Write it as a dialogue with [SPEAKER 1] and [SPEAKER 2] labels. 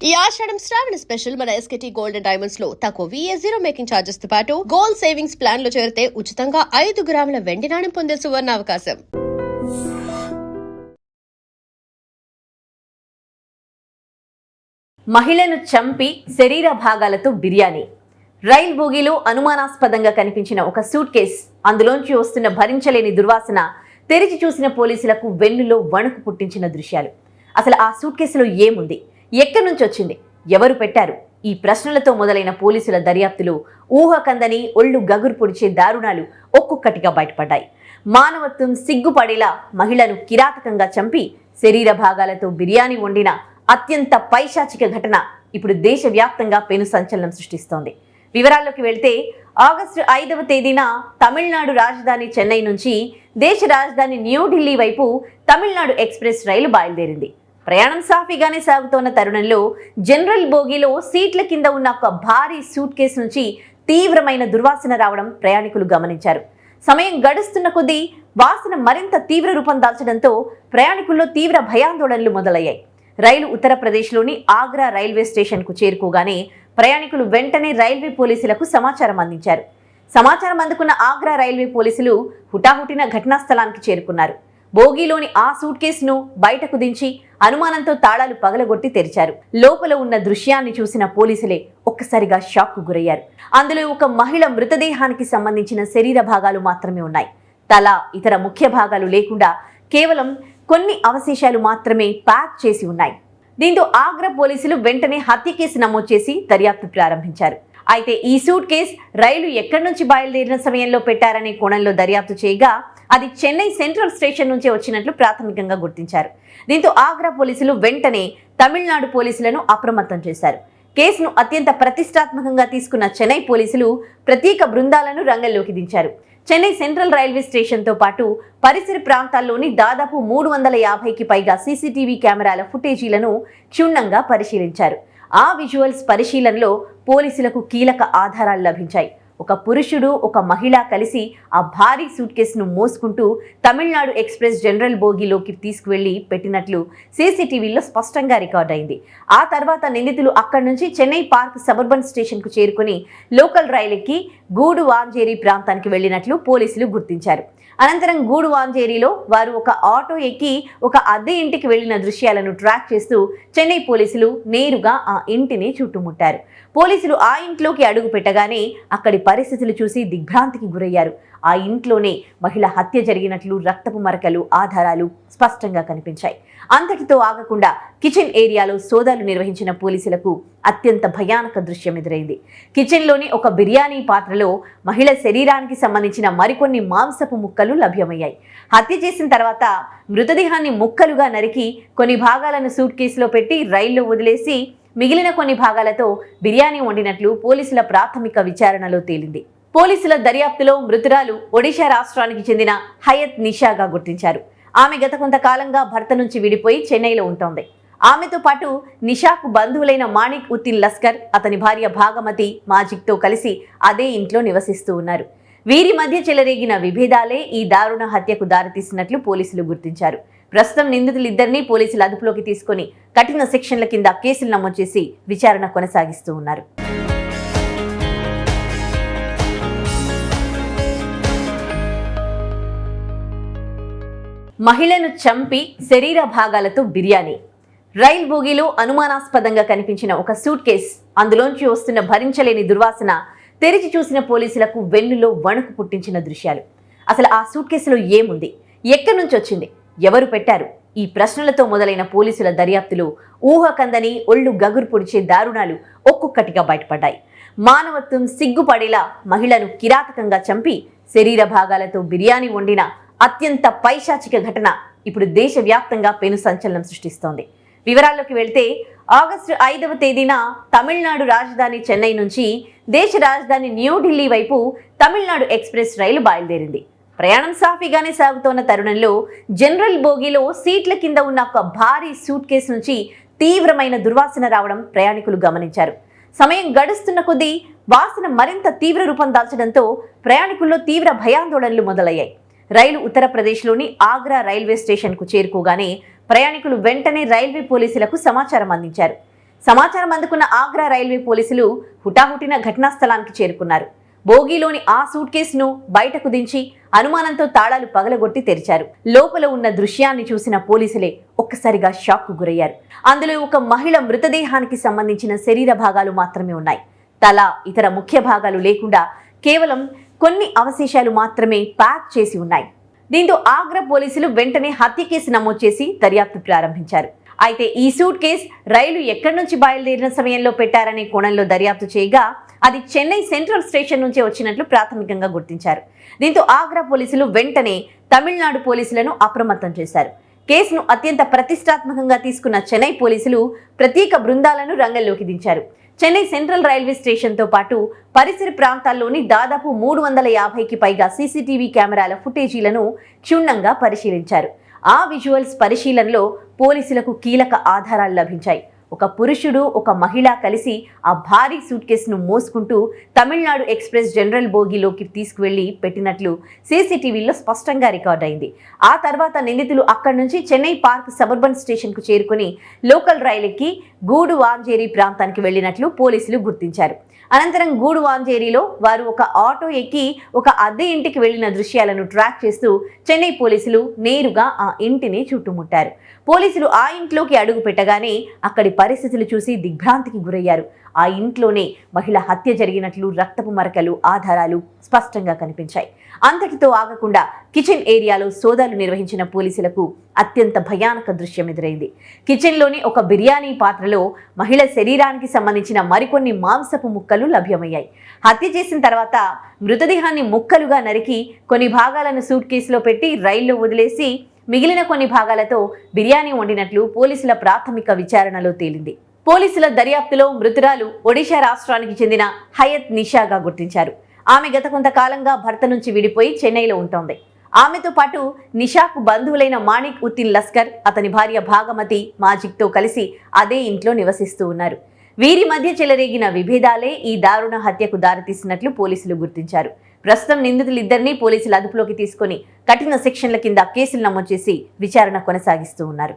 [SPEAKER 1] ఈ ఆషాఢం శ్రావణ స్పెషల్ మన ఎస్కేటీ gold and diamonds లో తక్కువ VA0 మేకింగ్ ఛార్జెస్ తో పాటు గోల్డ్ సేవింగ్స్ ప్లాన్ లో చేరితే ఉచితంగా 5 గ్రాముల వెండి నాణెం పొందే సువర్ణ అవకాశం.
[SPEAKER 2] మహిళను చంపి శరీర భాగాలతో బిర్యానీ. రైల్ బోగీలో అనుమానాస్పదంగా కనిపించిన ఒక సూట్ కేస్, అందులోంచి వస్తున్న భరించలేని దుర్వాసన తెరిచి చూసిన పోలీసులకు వెన్నులో వణుకు పుట్టించిన దృశ్యాలు. అసలు ఆ సూట్ కేసులో ఏముంది, ఎక్కడి నుంచి వచ్చింది, ఎవరు పెట్టారు? ఈ ప్రశ్నలతో మొదలైన పోలీసుల దర్యాప్తులు ఊహకందని ఒళ్ళు గగురు పొడిచే దారుణాలు ఒక్కొక్కటిగా బయటపడ్డాయి. మానవత్వం సిగ్గుపడేలా మహిళను కిరాతకంగా చంపి శరీర భాగాలతో బిర్యానీ వండిన అత్యంత పైశాచిక ఘటన ఇప్పుడు దేశవ్యాప్తంగా పెను సంచలనం సృష్టిస్తోంది. వివరాల్లోకి వెళ్తే ఆగస్టు 5వ తేదీన తమిళనాడు రాజధాని చెన్నై నుంచి దేశ రాజధాని న్యూఢిల్లీ వైపు తమిళనాడు ఎక్స్ప్రెస్ రైలు బయలుదేరింది. ప్రయాణం సాఫీగానే సాగుతోన్న తరుణంలో జనరల్ బోగీలో సీట్ల కింద ఉన్న ఒక భారీ సూట్ కేసు నుంచి తీవ్రమైన దుర్వాసన రావడం ప్రయాణికులు గమనించారు. సమయం గడుస్తున్న కొద్దీ వాసన మరింత తీవ్ర రూపం దాల్చడంతో ప్రయాణికుల్లో తీవ్ర భయాందోళనలు మొదలయ్యాయి. రైలు ఉత్తరప్రదేశ్లోని ఆగ్రా రైల్వే స్టేషన్కు చేరుకోగానే ప్రయాణికులు వెంటనే రైల్వే పోలీసులకు సమాచారం అందించారు. సమాచారం అందుకున్న ఆగ్రా రైల్వే పోలీసులు హుటాహుటిన ఘటనా స్థలానికి చేరుకున్నారు. బోగీలోని ఆ సూట్ కేసును బయటకు దించి అనుమానంతో తాళాలు పగలగొట్టి తెరిచారు. లోపల ఉన్న దృశ్యాన్ని చూసిన పోలీసులే ఒక్కసారిగా షాక్కు గురయ్యారు. అందులో ఒక మహిళ మృతదేహానికి సంబంధించిన శరీర భాగాలు మాత్రమే ఉన్నాయి. తల, ఇతర ముఖ్య భాగాలు లేకుండా కేవలం కొన్ని అవశేషాలు మాత్రమే ప్యాక్ చేసి ఉన్నాయి. దీంతో ఆగ్రా పోలీసులు వెంటనే హత్య కేసు నమోదు చేసి దర్యాప్తు ప్రారంభించారు. అయితే ఈ సూట్ కేస్ రైలు ఎక్కడి నుంచి బయలుదేరిన సమయంలో పెట్టారనే కోణంలో దర్యాప్తు చేయగా అది చెన్నై సెంట్రల్ స్టేషన్ నుంచే వచ్చినట్లు ప్రాథమికంగా గుర్తించారు. దీంతో ఆగ్రా పోలీసులు వెంటనే తమిళనాడు పోలీసులను అప్రమత్తం చేశారు. కేసును అత్యంత ప్రతిష్టాత్మకంగా తీసుకున్న చెన్నై పోలీసులు ప్రత్యేక బృందాలను రంగంలోకి దించారు. చెన్నై సెంట్రల్ రైల్వే స్టేషన్తో పాటు పరిసర ప్రాంతాల్లోని దాదాపు 350కి పైగా సీసీటీవీ కెమెరాల ఫుటేజీలను క్షుణ్ణంగా పరిశీలించారు. ఆ విజువల్స్ పరిశీలనలో పోలీసులకు కీలక ఆధారాలు లభించాయి. ఒక పురుషుడు, ఒక మహిళ కలిసి ఆ భారీ సూట్ కేసును మోసుకుంటూ తమిళనాడు ఎక్స్ప్రెస్ జనరల్ బోగీలోకి తీసుకువెళ్లి పెట్టినట్లు సీసీటీవీలో స్పష్టంగా రికార్డ్ అయింది. ఆ తర్వాత నిందితులు అక్కడి నుంచి చెన్నై పార్క్ సబర్బన్ స్టేషన్కు చేరుకుని లోకల్ రైలుకి గూడువాంజేరి ప్రాంతానికి వెళ్లినట్లు పోలీసులు గుర్తించారు. అనంతరం గూడువాంజేరిలో వారు ఒక ఆటో ఎక్కి ఒక అద్దె ఇంటికి వెళ్లిన దృశ్యాలను ట్రాక్ చేస్తూ చెన్నై పోలీసులు నేరుగా ఆ ఇంటిని చుట్టుముట్టారు. పోలీసులు ఆ ఇంట్లోకి అడుగు పెట్టగానే అక్కడి పరిస్థితులు చూసి దిగ్భ్రాంతికి గురయ్యారు. ఆ ఇంట్లోనే మహిళ హత్య జరిగినట్లు రక్తపు మరకలు, ఆధారాలు స్పష్టంగా కనిపించాయి. అంతటితో ఆగకుండా కిచెన్ ఏరియాలో సోదాలు నిర్వహించిన పోలీసులకు అత్యంత భయానక దృశ్యం ఎదురైంది. కిచెన్లోని ఒక బిర్యానీ పాత్రలో మహిళ శరీరానికి సంబంధించిన మరికొన్ని మాంసపు ముక్కలు లభ్యమయ్యాయి. హత్య చేసిన తర్వాత మృతదేహాన్ని ముక్కలుగా నరికి కొన్ని భాగాలను సూట్ కేసులో పెట్టి రైల్లో వదిలేసి మిగిలిన కొన్ని భాగాలతో బిర్యానీ వండినట్లు పోలీసుల ప్రాథమిక విచారణలో తేలింది. పోలీసుల దర్యాప్తులో మృతురాలు ఒడిశా రాష్ట్రానికి చెందిన హయత్ నిషాగా గుర్తించారు. ఆమె గత కొంతకాలంగా భర్త నుంచి విడిపోయి చెన్నైలో ఉంటోంది. ఆమెతో పాటు నిషాకు బంధువులైన మాణిక్ ఉద్దీన్ లస్కర్, అతని భార్య భాగమతి మాజిక్తో కలిసి అదే ఇంట్లో నివసిస్తూ ఉన్నారు. వీరి మధ్య చెలరేగిన విభేదాలే ఈ దారుణ హత్యకు దారితీసినట్లు పోలీసులు గుర్తించారు. ప్రస్తుతం నిందితులిద్దరినీ పోలీసులు అదుపులోకి తీసుకుని కఠిన సెక్షన్ల కింద కేసులు నమోదు చేసి విచారణ కొనసాగిస్తూ ఉన్నారు. మహిళను చంపి శరీర భాగాలతో బిర్యానీ. రైల్ బోగీలో అనుమానాస్పదంగా కనిపించిన ఒక సూట్ కేస్, అందులోంచి వస్తున్న భరించలేని దుర్వాసన తెరిచి చూసిన పోలీసులకు వెన్నులో వణుకు పుట్టించిన దృశ్యాలు. అసలు ఆ సూట్ కేసులో ఏముంది, ఎక్కడి నుంచి వచ్చింది, ఎవరు పెట్టారు? ఈ ప్రశ్నలతో మొదలైన పోలీసుల దర్యాప్తులు ఊహకందని ఒళ్ళు గగురు పొడిచే దారుణాలు ఒక్కొక్కటిగా బయటపడ్డాయి. మానవత్వం సిగ్గుపడేలా మహిళను కిరాతకంగా చంపి శరీర భాగాలతో బిర్యానీ వండిన అత్యంత పైశాచిక ఘటన ఇప్పుడు దేశవ్యాప్తంగా పెను సంచలనం సృష్టిస్తోంది. వివరాల్లోకి వెళ్తే ఆగస్టు 5వ తేదీన తమిళనాడు రాజధాని చెన్నై నుంచి దేశ రాజధాని న్యూఢిల్లీ వైపు తమిళనాడు ఎక్స్ప్రెస్ రైలు బయలుదేరింది. ప్రయాణం సాఫీగానే సాగుతోన్న తరుణంలో జనరల్ బోగీలో సీట్ల కింద ఉన్న ఒక భారీ సూట్ కేసు నుంచి తీవ్రమైన దుర్వాసన రావడం ప్రయాణికులు గమనించారు. సమయం గడుస్తున్న కొద్దీ వాసన మరింత తీవ్ర రూపం దాల్చడంతో ప్రయాణికుల్లో తీవ్ర భయాందోళనలు మొదలయ్యాయి. రైలు ఉత్తరప్రదేశ్లోని ఆగ్రా రైల్వే స్టేషన్కు చేరుకోగానే ప్రయాణికులు వెంటనే రైల్వే పోలీసులకు సమాచారం అందించారు. సమాచారం అందుకున్న ఆగ్రా రైల్వే పోలీసులు హుటాహుటిన ఘటనా స్థలానికి చేరుకున్నారు. బోగీలోని ఆ సూట్ కేసును బయటకు దించి అనుమానంతో తాళాలు పగలగొట్టి తెరిచారు. లోపల ఉన్న దృశ్యాన్ని చూసిన పోలీసులే ఒక్కసారిగా షాక్ కు గురయ్యారు. అందులో ఒక మహిళ మృతదేహానికి సంబంధించిన శరీర భాగాలు మాత్రమే ఉన్నాయి. తల, ఇతర ముఖ్య భాగాలు లేకుండా కేవలం కొన్ని అవశేషాలు మాత్రమే ప్యాక్ చేసి ఉన్నాయి. దీంతో ఆగ్రా పోలీసులు వెంటనే హత్య కేసు నమోదు చేసి దర్యాప్తు ప్రారంభించారు. అయితే ఈ సూట్ కేస్ రైలు ఎక్కడి నుంచి బయలుదేరిన సమయంలో పెట్టారనే కోణంలో దర్యాప్తు చేయగా అది చెన్నై సెంట్రల్ స్టేషన్ నుంచే వచ్చినట్లు ప్రాథమికంగా గుర్తించారు. దీంతో ఆగ్రా పోలీసులు వెంటనే తమిళనాడు పోలీసులను అప్రమత్తం చేశారు. కేసును అత్యంత ప్రతిష్టాత్మకంగా తీసుకున్న చెన్నై పోలీసులు ప్రత్యేక బృందాలను రంగంలోకి దించారు. చెన్నై సెంట్రల్ రైల్వే స్టేషన్తో పాటు పరిసర ప్రాంతాల్లోని దాదాపు 350కి పైగా సీసీటీవీ కెమెరాల ఫుటేజీలను క్షుణ్ణంగా పరిశీలించారు. ఆ విజువల్స్ పరిశీలనలో పోలీసులకు కీలక ఆధారాలు లభించాయి. ఒక పురుషుడు, ఒక మహిళ కలిసి ఆ భారీ సూట్ కేసును మోసుకుంటూ తమిళనాడు ఎక్స్ప్రెస్ జనరల్ బోగిలోకి తీసుకువెళ్లి పెట్టినట్లు సీసీటీవీలో స్పష్టంగా రికార్డ్ అయింది. ఆ తర్వాత నిందితులు అక్కడి నుంచి చెన్నై పార్క్ సబర్బన్ స్టేషన్కు చేరుకుని లోకల్ రైలుకి గూడువాంజేరి ప్రాంతానికి వెళ్లినట్లు పోలీసులు గుర్తించారు. అనంతరం గూడువాంజేరిలో వారు ఒక ఆటో ఎక్కి ఒక అద్దె ఇంటికి వెళ్లిన దృశ్యాలను ట్రాక్ చేస్తూ చెన్నై పోలీసులు నేరుగా ఆ ఇంటిని చుట్టుముట్టారు. పోలీసులు ఆ ఇంట్లోకి అడుగు పెట్టగానే అక్కడి పరిస్థితులు చూసి దిగ్భ్రాంతికి గురయ్యారు. ఆ ఇంట్లోనే మహిళ హత్య జరిగినట్లు రక్తపు మరకలు, ఆధారాలు స్పష్టంగా కనిపించాయి. అంతటితో ఆగకుండా కిచెన్ ఏరియాలో సోదాలు నిర్వహించిన పోలీసులకు అత్యంత భయానక దృశ్యం ఎదురైంది. కిచెన్లోని ఒక బిర్యానీ పాత్రలో మహిళ శరీరానికి సంబంధించిన మరికొన్ని మాంసపు ముక్కలు లభ్యమయ్యాయి. హత్య చేసిన తర్వాత మృతదేహాన్ని ముక్కలుగా నరికి కొన్ని భాగాలను సూట్ కేసులో పెట్టి రైల్లో వదిలేసి మిగిలిన కొన్ని భాగాలతో బిర్యానీ వండినట్లు పోలీసుల ప్రాథమిక విచారణలో తేలింది. పోలీసుల దర్యాప్తులో మృతురాలు ఒడిశా రాష్ట్రానికి చెందిన హయత్ నిషాగా గుర్తించారు. ఆమె గత కొంతకాలంగా భర్త నుంచి విడిపోయి చెన్నైలో ఉంటోంది. ఆమెతో పాటు నిషాకు బంధువులైన మాణిక్ ఉద్దీన్ లస్కర్, అతని భార్య భాగమతి మాజిక్తో కలిసి అదే ఇంట్లో నివసిస్తూ ఉన్నారు. వీరి మధ్య చెలరేగిన విభేదాలే ఈ దారుణ హత్యకు దారితీసినట్లు పోలీసులు గుర్తించారు. ప్రస్తుతం నిందితులిద్దరినీ పోలీసులు అదుపులోకి తీసుకుని కఠిన సెక్షన్ల కింద కేసులు నమోదు చేసి విచారణ కొనసాగిస్తూ ఉన్నారు.